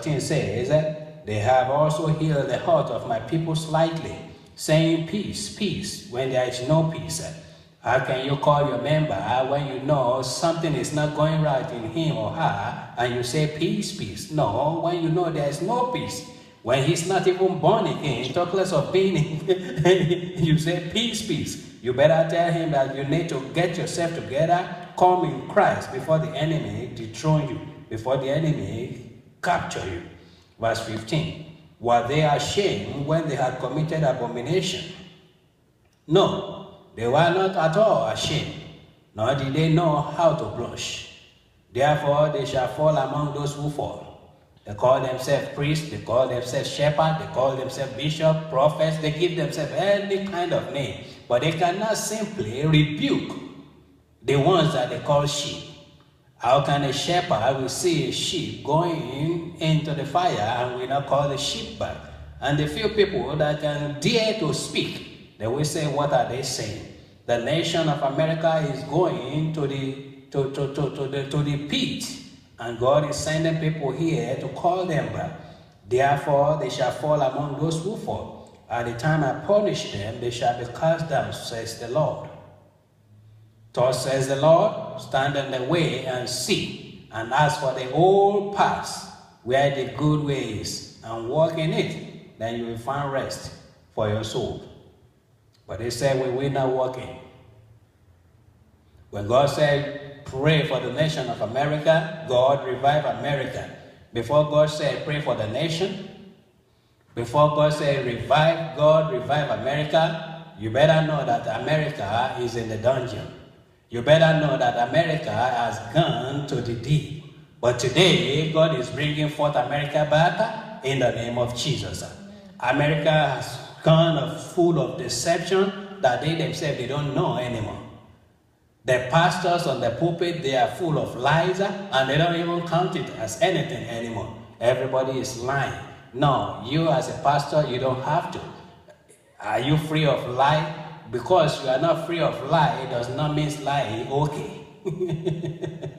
14 says, they have also healed the heart of my people slightly, saying peace, peace, when there is no peace. How can you call your member when you know something is not going right in him or her, and you say peace, peace? No, when you know there is no peace. When he's not even born again, talk less of being, you say peace, peace. You better tell him that you need to get yourself together, come in Christ before the enemy dethrone you, before the enemy capture you. Verse 15. Were they ashamed when they had committed abomination? No, they were not at all ashamed, nor did they know how to blush. Therefore they shall fall among those who fall. They call themselves priests, they call themselves shepherds, they call themselves bishops, prophets, they give themselves any kind of name, but they cannot simply rebuke the ones that they call sheep. How can a shepherd will see a sheep going into the fire and will not call the sheep back? And the few people that can dare to speak, they will say, what are they saying? The nation of America is going to the pit, and God is sending people here to call them back. Therefore, they shall fall among those who fall. At the time I punish them, they shall be cast down, says the Lord. Thus says the Lord, stand in the way and see, and ask for the old paths where the good way is, and walk in it, then you will find rest for your soul. But they say we will not walk in. When God said, pray for the nation of America, God revive America. Before God said, pray for the nation, before God said, revive, God revive America, you better know that America is in the dungeon. You better know that America has gone to the deep. But today, God is bringing forth America back in the name of Jesus. America has gone full of deception that they themselves, they don't know anymore. The pastors on the pulpit, they are full of lies, and they don't even count it as anything anymore. Everybody is lying. No, you as a pastor, you don't have to. Are you free of lie? Because you are not free of lie, it does not mean lie okay.